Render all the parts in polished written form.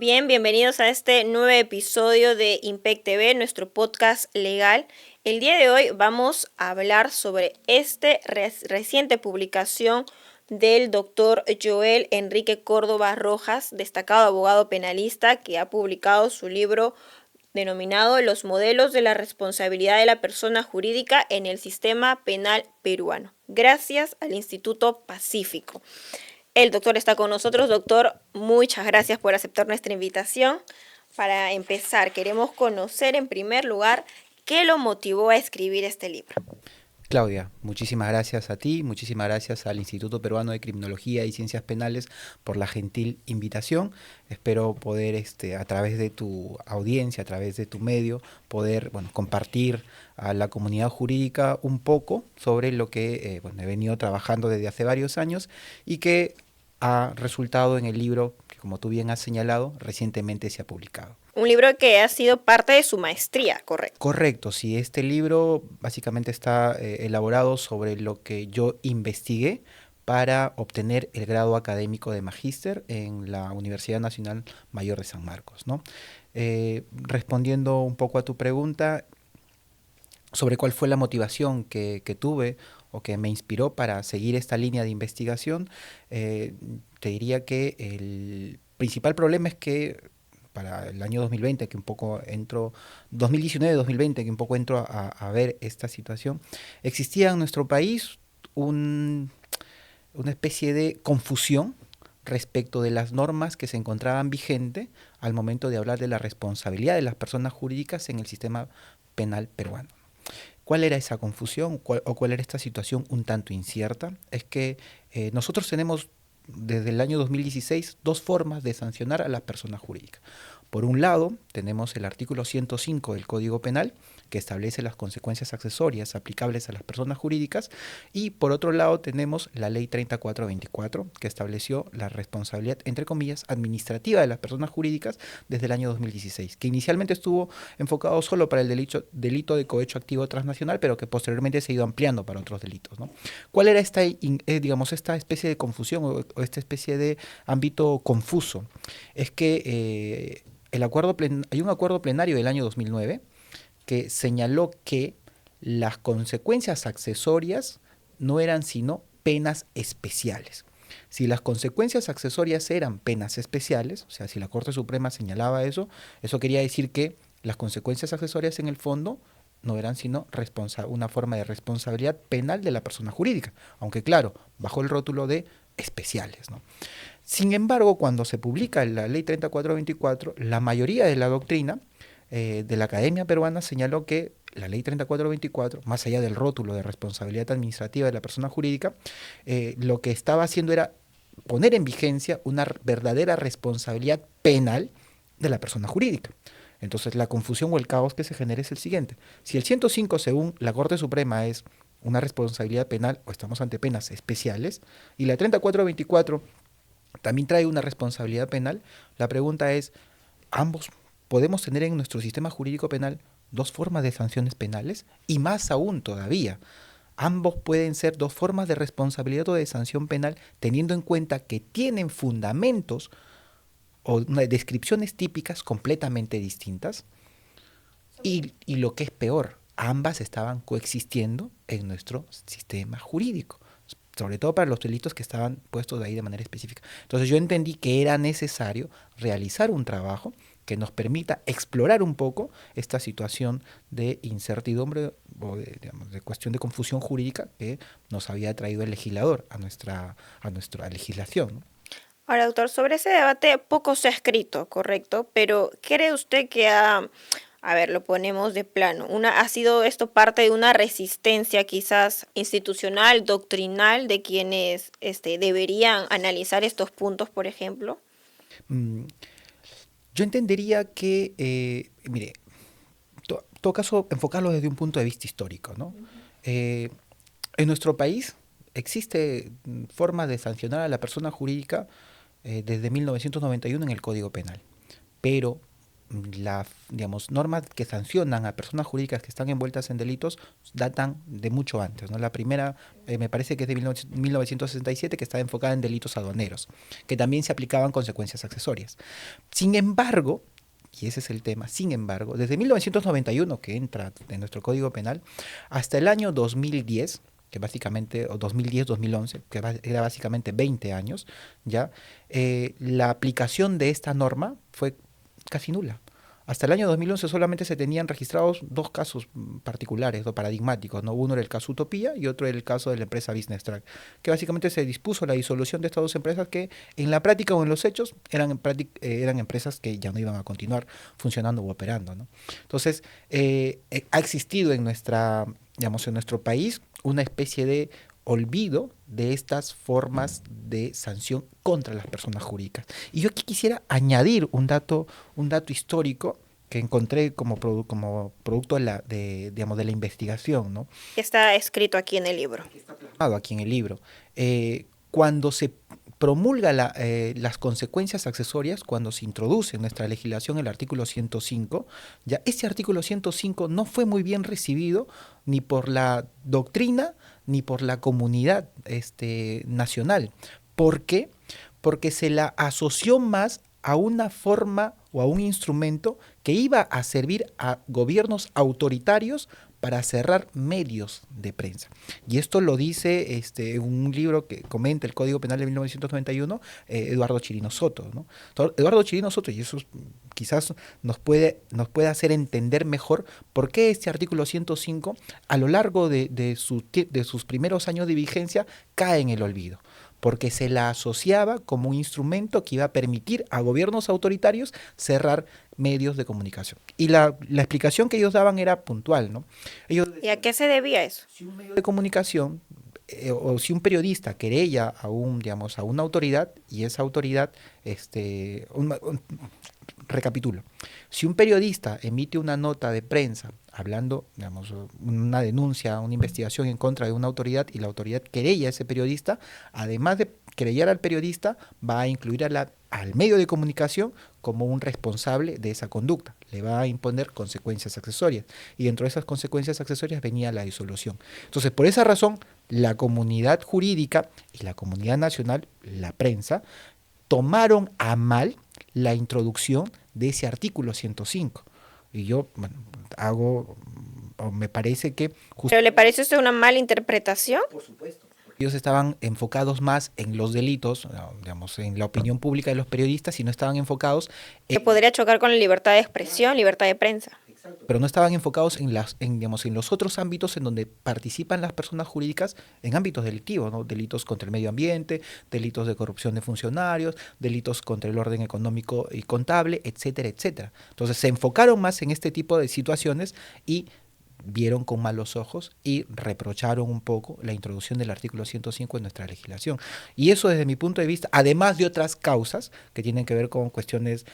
Bien, bienvenidos a este nuevo episodio de Impec TV, nuestro podcast legal. El día de hoy vamos a hablar sobre reciente publicación del doctor Joel Enrique Córdoba Rojas, destacado abogado penalista, que ha publicado su libro denominado Los modelos de la responsabilidad de la persona jurídica en el sistema penal peruano, gracias al Instituto Pacífico. El doctor está con nosotros. Doctor, muchas gracias por aceptar nuestra invitación. Para empezar, queremos conocer en primer lugar qué lo motivó a escribir este libro. Claudia, muchísimas gracias a ti, muchísimas gracias al Instituto Peruano de Criminología y Ciencias Penales por la gentil invitación. Espero poder, a través de tu audiencia, a través de tu medio, poder compartir a la comunidad jurídica un poco sobre lo que he venido trabajando desde hace varios años y que ha resultado en el libro que, como tú bien has señalado, recientemente se ha publicado. Un libro que ha sido parte de su maestría, ¿correcto? Correcto, sí, este libro básicamente está elaborado sobre lo que yo investigué para obtener el grado académico de magíster en la Universidad Nacional Mayor de San Marcos, ¿no? Respondiendo un poco a tu pregunta sobre cuál fue la motivación que tuve o que me inspiró para seguir esta línea de investigación, te diría que el principal problema es que para el año 2020, que un poco entro, 2019-2020, que un poco entro a ver esta situación, existía en nuestro país una especie de confusión respecto de las normas que se encontraban vigentes al momento de hablar de la responsabilidad de las personas jurídicas en el sistema penal peruano. ¿Cuál era esa confusión o cuál era esta situación un tanto incierta? Es que nosotros tenemos desde el año 2016 dos formas de sancionar a las personas jurídicas. Por un lado, tenemos el artículo 105 del Código Penal, que establece las consecuencias accesorias aplicables a las personas jurídicas, y por otro lado tenemos la Ley 3424, que estableció la responsabilidad, entre comillas, administrativa de las personas jurídicas desde el año 2016, que inicialmente estuvo enfocado solo para el delito de cohecho activo transnacional, pero que posteriormente se ha ido ampliando para otros delitos, ¿no? ¿Cuál era esta especie de confusión o esta especie de ámbito confuso? Es que hay un acuerdo plenario del año 2009 que señaló que las consecuencias accesorias no eran sino penas especiales. Si las consecuencias accesorias eran penas especiales, o sea, si la Corte Suprema señalaba eso, eso quería decir que las consecuencias accesorias en el fondo no eran sino una forma de responsabilidad penal de la persona jurídica, aunque claro, bajo el rótulo de especiales, ¿no? Sin embargo, cuando se publica la Ley 3424, la mayoría de la doctrina de la Academia Peruana señaló que la Ley 3424, más allá del rótulo de responsabilidad administrativa de la persona jurídica, lo que estaba haciendo era poner en vigencia una verdadera responsabilidad penal de la persona jurídica. Entonces la confusión o el caos que se genera es el siguiente. Si el 105, según la Corte Suprema, es una responsabilidad penal o estamos ante penas especiales, y la 3424 también trae una responsabilidad penal, la pregunta es, ¿ambos podemos tener en nuestro sistema jurídico penal dos formas de sanciones penales? Y más aún todavía, ambos pueden ser dos formas de responsabilidad o de sanción penal teniendo en cuenta que tienen fundamentos o descripciones típicas completamente distintas. Y lo que es peor, ambas estaban coexistiendo en nuestro sistema jurídico, sobre todo para los delitos que estaban puestos de ahí de manera específica. Entonces yo entendí que era necesario realizar un trabajo que nos permita explorar un poco esta situación de incertidumbre o de cuestión de confusión jurídica que nos había traído el legislador a nuestra legislación, ¿no? Ahora, doctor, sobre ese debate poco se ha escrito, ¿correcto? Pero ¿cree usted que a ver, lo ponemos de plano, ha sido esto parte de una resistencia quizás institucional, doctrinal, de quienes deberían analizar estos puntos, por ejemplo? Mm, Yo entendería que, mire, todo caso, enfocarlo desde un punto de vista histórico, ¿no? Eh, en nuestro país existe forma de sancionar a la persona jurídica desde 1991 en el Código Penal, pero digamos, normas que sancionan a personas jurídicas que están envueltas en delitos datan de mucho antes, ¿no? La primera me parece que es de 1967, que está enfocada en delitos aduaneros, que también se aplicaban consecuencias accesorias. Sin embargo, y ese es el tema, sin embargo, desde 1991, que entra en nuestro Código Penal, hasta el año 2010, que básicamente, o 2010-2011, que era básicamente 20 años, ya, la aplicación de esta norma fue casi nula. Hasta el año 2011 solamente se tenían registrados dos casos particulares o paradigmáticos, ¿no? Uno era el caso Utopía y otro era el caso de la empresa Business Track, que básicamente se dispuso la disolución de estas dos empresas que en la práctica o en los hechos eran empresas que ya no iban a continuar funcionando u operando, ¿no? Entonces, ha existido digamos, en nuestro país una especie de olvido de estas formas de sanción contra las personas jurídicas. Y yo aquí quisiera añadir un dato histórico que encontré como producto digamos, de la investigación, ¿no? Está escrito aquí en el libro. Está plasmado aquí en el libro. Cuando se promulga las consecuencias accesorias, cuando se introduce en nuestra legislación el artículo 105, ya ese artículo 105 no fue muy bien recibido ni por la doctrina ni por la comunidad nacional. ¿Por qué? Porque se la asoció más a una forma o a un instrumento que iba a servir a gobiernos autoritarios para cerrar medios de prensa. Y esto lo dice un libro que comenta el Código Penal de 1991, Eduardo Chirino Soto, ¿no? Eduardo Chirino Soto, y eso quizás nos puede hacer entender mejor por qué este artículo 105 a lo largo de sus primeros años de vigencia cae en el olvido, porque se la asociaba como un instrumento que iba a permitir a gobiernos autoritarios cerrar medios de comunicación. Y la explicación que ellos daban era puntual, ¿no? Ellos ¿Y a qué se debía eso? si un medio de comunicación o si un periodista querella digamos, a una autoridad y esa autoridad, recapitulo, si un periodista emite una nota de prensa hablando, digamos, una denuncia, una investigación en contra de una autoridad y la autoridad querella a ese periodista, además de querellar al periodista, va a incluir al medio de comunicación como un responsable de esa conducta. Le va a imponer consecuencias accesorias. Y dentro de esas consecuencias accesorias venía la disolución. Entonces, por esa razón, la comunidad jurídica y la comunidad nacional, la prensa, tomaron a mal la introducción de ese artículo 105. Y yo, bueno, me parece que... ¿Pero le parece esto una mala interpretación? Por supuesto. Ellos estaban enfocados más en los delitos, digamos, en la opinión pública de los periodistas y no estaban enfocados Que podría chocar con la libertad de expresión, libertad de prensa. pero no estaban enfocados digamos, en los otros ámbitos en donde participan las personas jurídicas en ámbitos delictivos, ¿no? Delitos contra el medio ambiente, delitos de corrupción de funcionarios, delitos contra el orden económico y contable, etcétera, etcétera. Entonces se enfocaron más en este tipo de situaciones y vieron con malos ojos y reprocharon un poco la introducción del artículo 105 en nuestra legislación. Y eso desde mi punto de vista, además de otras causas que tienen que ver con cuestiones,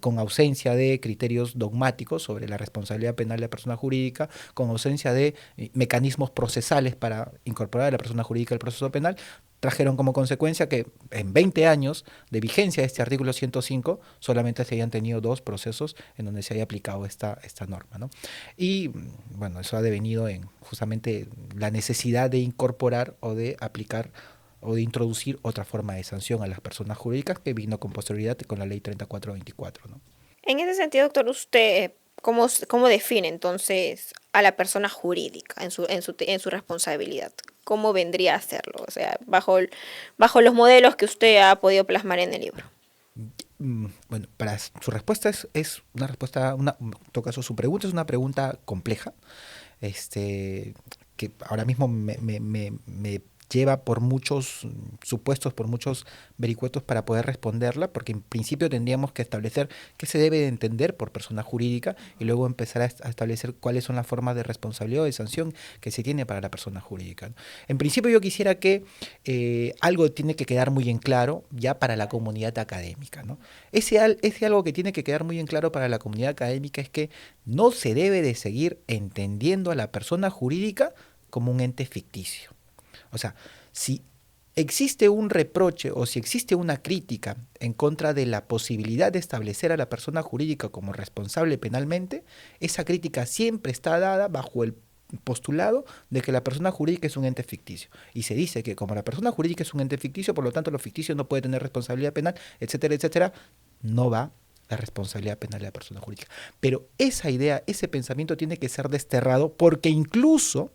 con ausencia de criterios dogmáticos sobre la responsabilidad penal de la persona jurídica, con ausencia de mecanismos procesales para incorporar a la persona jurídica al proceso penal, trajeron como consecuencia que en 20 años de vigencia de este artículo 105 solamente se hayan tenido 2 procesos en donde se haya aplicado esta norma, ¿no? Y bueno, eso ha devenido en justamente la necesidad de incorporar o de aplicar o de introducir otra forma de sanción a las personas jurídicas que vino con posterioridad con la ley 3424, ¿no? En ese sentido, doctor, ¿usted cómo define entonces a la persona jurídica en su responsabilidad? ¿Cómo vendría a hacerlo? O sea, bajo los modelos que usted ha podido plasmar en el libro. Bueno, para su respuesta es una respuesta, en todo caso su pregunta es una pregunta compleja, que ahora mismo me lleva por muchos supuestos, por muchos vericuetos para poder responderla, porque en principio tendríamos que establecer qué se debe de entender por persona jurídica y luego empezar a establecer cuáles son las formas de responsabilidad o de sanción que se tiene para la persona jurídica, ¿no? En principio yo quisiera que algo tiene que quedar muy en claro ya para la comunidad académica, ¿no? Ese algo que tiene que quedar muy en claro para la comunidad académica es que no se debe de seguir entendiendo a la persona jurídica como un ente ficticio. O sea, si existe un reproche o si existe una crítica en contra de la posibilidad de establecer a la persona jurídica como responsable penalmente, esa crítica siempre está dada bajo el postulado de que la persona jurídica es un ente ficticio. Y se dice que como la persona jurídica es un ente ficticio, por lo tanto lo ficticio no puede tener responsabilidad penal, etcétera, etcétera, no va la responsabilidad penal de la persona jurídica. Pero esa idea, ese pensamiento tiene que ser desterrado porque incluso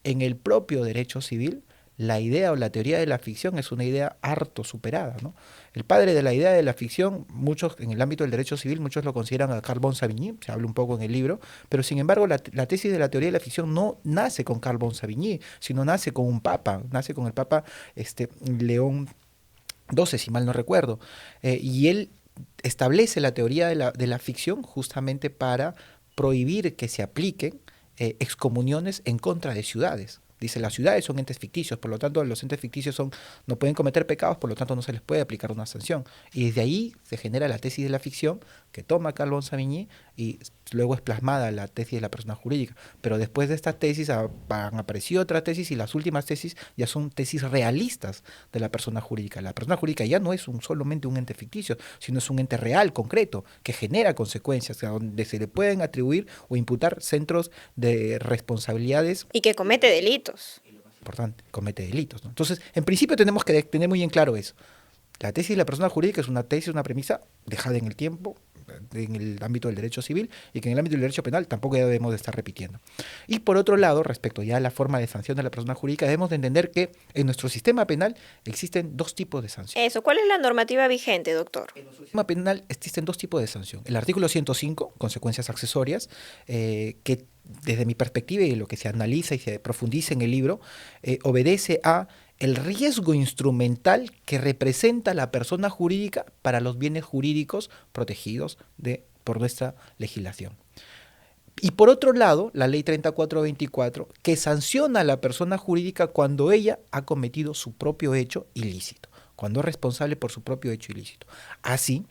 en el propio derecho civil la idea o la teoría de la ficción es una idea harto superada, ¿no? El padre de la idea de la ficción, muchos en el ámbito del derecho civil, muchos lo consideran a Carl von Savigny, se habla un poco en el libro, pero sin embargo la tesis de la teoría de la ficción no nace con Carl von Savigny, sino nace con un papa, nace con el papa León XII, si mal no recuerdo, y él establece la teoría de la ficción justamente para prohibir que se apliquen excomuniones en contra de ciudades. Dice, las ciudades son entes ficticios, por lo tanto los entes ficticios no pueden cometer pecados, por lo tanto no se les puede aplicar una sanción. Y desde ahí se genera la tesis de la ficción que toma Carl von Savigny y luego es plasmada la tesis de la persona jurídica. Pero después de estas tesis han aparecido otras tesis y las últimas tesis ya son tesis realistas de la persona jurídica. La persona jurídica ya no es solamente un ente ficticio, sino es un ente real, concreto, que genera consecuencias, a donde se le pueden atribuir o imputar centros de responsabilidades. Y que comete delitos. Importante, comete delitos, ¿no? Entonces, en principio tenemos que tener muy en claro eso. La tesis de la persona jurídica es una tesis, una premisa dejada en el tiempo, en el ámbito del derecho civil, y que en el ámbito del derecho penal tampoco debemos de estar repitiendo. Y por otro lado, respecto ya a la forma de sanción de la persona jurídica, debemos de entender que en nuestro sistema penal existen dos tipos de sanción. Eso, ¿cuál es la normativa vigente, doctor? En nuestro sistema penal existen dos tipos de sanción. El artículo 105, consecuencias accesorias, que desde mi perspectiva y lo que se analiza y se profundiza en el libro, obedece a el riesgo instrumental que representa la persona jurídica para los bienes jurídicos protegidos por nuestra legislación. Y por otro lado, la ley 3424, que sanciona a la persona jurídica cuando ella ha cometido su propio hecho ilícito, cuando es responsable por su propio hecho ilícito. Así,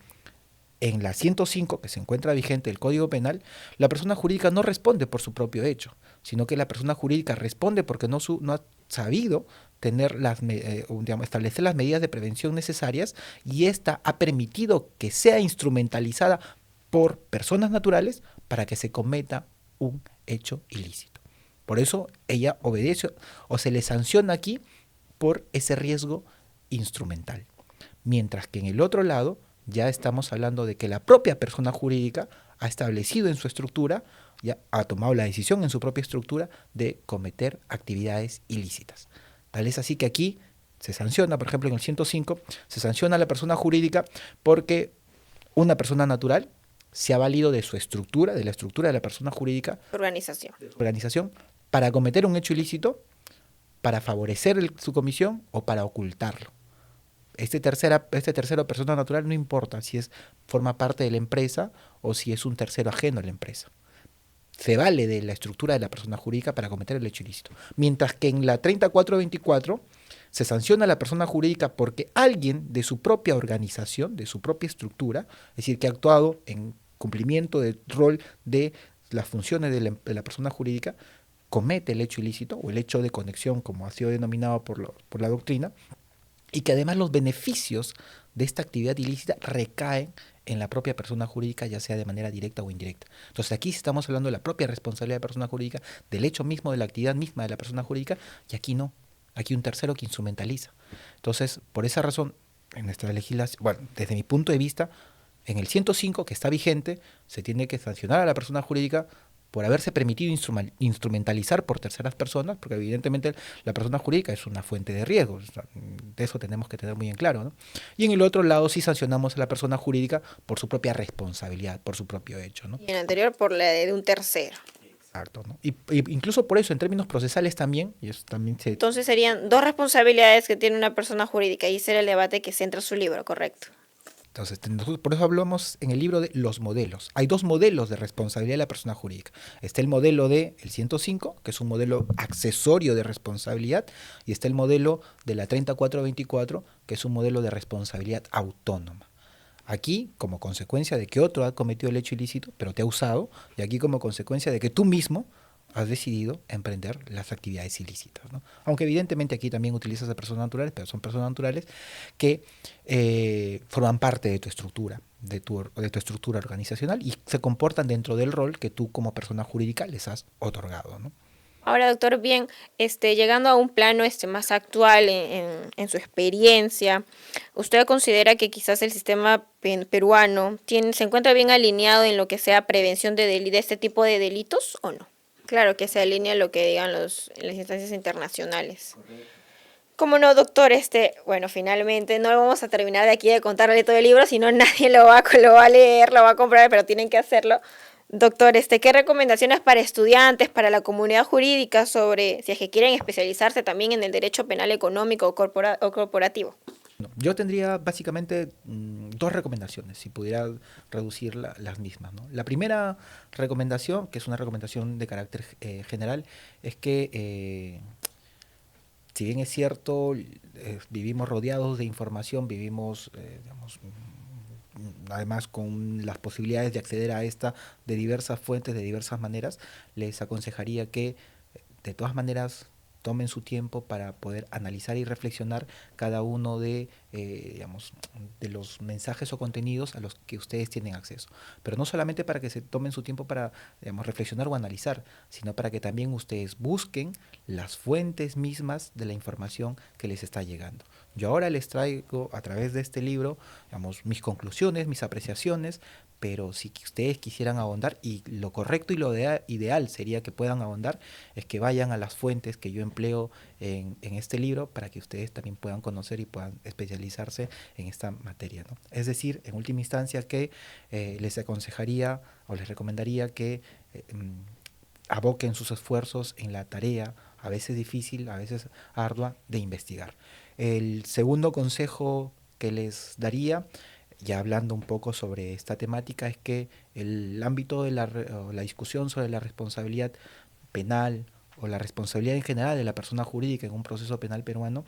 en la 105, que se encuentra vigente el Código Penal, la persona jurídica no responde por su propio hecho, sino que la persona jurídica responde porque no ha sabido establecer las medidas de prevención necesarias y esta ha permitido que sea instrumentalizada por personas naturales para que se cometa un hecho ilícito. Por eso ella obedece o se le sanciona aquí por ese riesgo instrumental. Mientras que en el otro lado ya estamos hablando de que la propia persona jurídica ha establecido en su estructura, ya ha tomado la decisión en su propia estructura de cometer actividades ilícitas. Tal es así que aquí se sanciona, por ejemplo en el 105, se sanciona a la persona jurídica porque una persona natural se ha valido de su estructura, de la estructura de la persona jurídica, organización, para cometer un hecho ilícito, para favorecer su comisión o para ocultarlo. Este tercero persona natural no importa si forma parte de la empresa o si es un tercero ajeno a la empresa. Se vale de la estructura de la persona jurídica para cometer el hecho ilícito. Mientras que en la 3424 se sanciona a la persona jurídica porque alguien de su propia organización, de su propia estructura, es decir, que ha actuado en cumplimiento del rol de las funciones de la persona jurídica, comete el hecho ilícito o el hecho de conexión, como ha sido denominado por la doctrina, y que además los beneficios de esta actividad ilícita recaen en la propia persona jurídica, ya sea de manera directa o indirecta. Entonces aquí estamos hablando de la propia responsabilidad de la persona jurídica, del hecho mismo, de la actividad misma de la persona jurídica, y aquí no. Aquí un tercero que instrumentaliza. Entonces, por esa razón, en nuestra legislación, bueno, desde mi punto de vista, en el 105, que está vigente, se tiene que sancionar a la persona jurídica por haberse permitido instrumentalizar por terceras personas, porque evidentemente la persona jurídica es una fuente de riesgo, o sea, de eso tenemos que tener muy en claro, ¿no? Y en el otro lado sí sancionamos a la persona jurídica por su propia responsabilidad, por su propio hecho, ¿no? Y en el anterior por la de un tercero. Exacto, ¿no? Y incluso por eso, en términos procesales también, y eso también se... Entonces serían dos responsabilidades que tiene una persona jurídica, y ese era el debate que centra su libro, ¿correcto? Entonces, nosotros por eso hablamos en el libro de los modelos. Hay dos modelos de responsabilidad de la persona jurídica. Está el modelo del 105, que es un modelo accesorio de responsabilidad, y está el modelo de la 3424, que es un modelo de responsabilidad autónoma. Aquí, como consecuencia de que otro ha cometido el hecho ilícito, pero te ha usado, y aquí como consecuencia de que tú mismo has decidido emprender las actividades ilícitas, ¿no? Aunque evidentemente aquí también utilizas a personas naturales, pero son personas naturales que forman parte de tu estructura, de tu estructura organizacional y se comportan dentro del rol que tú como persona jurídica les has otorgado, ¿no? Ahora, doctor, bien, llegando a un plano más actual en su experiencia, ¿usted considera que quizás el sistema peruano se encuentra bien alineado en lo que sea prevención de este tipo de delitos o no? Claro que se alinea a lo que digan las instancias internacionales. Como no, doctor, bueno, finalmente no vamos a terminar de aquí de contarle todo el libro, si no nadie lo va a leer, lo va a comprar, pero tienen que hacerlo. Doctor, ¿qué recomendaciones para estudiantes, para la comunidad jurídica sobre si es que quieren especializarse también en el derecho penal económico o corporativo? No, yo tendría básicamente dos recomendaciones, si pudiera reducir las mismas, ¿no? La primera recomendación, que es una recomendación de carácter general, es que si bien es cierto, vivimos rodeados de información, vivimos, digamos, además con las posibilidades de acceder a esta de diversas fuentes, de diversas maneras, les aconsejaría que de todas maneras tomen su tiempo para poder analizar y reflexionar cada uno digamos, de los mensajes o contenidos a los que ustedes tienen acceso. Pero no solamente para que se tomen su tiempo para, digamos, reflexionar o analizar, sino para que también ustedes busquen las fuentes mismas de la información que les está llegando. Yo ahora les traigo a través de este libro, digamos, mis conclusiones, mis apreciaciones, pero si ustedes quisieran ahondar, y lo correcto y lo ideal sería que puedan ahondar, es que vayan a las fuentes que yo empleo en este libro para que ustedes también puedan conocer y puedan especializarse en esta materia, ¿no? Es decir, en última instancia, que les aconsejaría o les recomendaría que aboquen sus esfuerzos en la tarea, a veces difícil, a veces ardua, de investigar. El segundo consejo que les daría, ya hablando un poco sobre esta temática, es que el ámbito de la discusión sobre la responsabilidad penal o la responsabilidad en general de la persona jurídica en un proceso penal peruano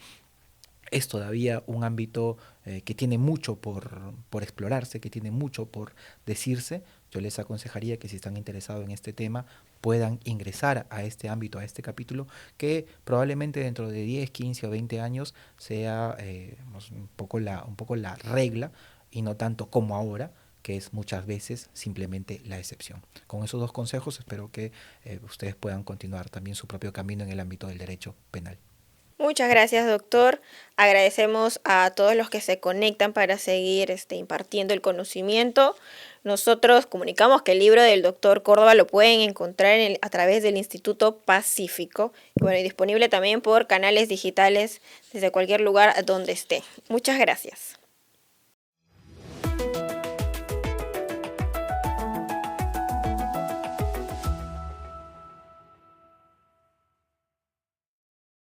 es todavía un ámbito que tiene mucho por explorarse, que tiene mucho por decirse. Yo les aconsejaría que si están interesados en este tema puedan ingresar a este ámbito, a este capítulo, que probablemente dentro de 10, 15 o 20 años sea un poco la regla y no tanto como ahora, que es muchas veces simplemente la excepción. Con esos dos consejos espero que ustedes puedan continuar también su propio camino en el ámbito del derecho penal. Muchas gracias, doctor. Agradecemos a todos los que se conectan para seguir impartiendo el conocimiento. Nosotros comunicamos que el libro del doctor Córdoba lo pueden encontrar a través del Instituto Pacífico. Y disponible también por canales digitales desde cualquier lugar donde esté. Muchas gracias.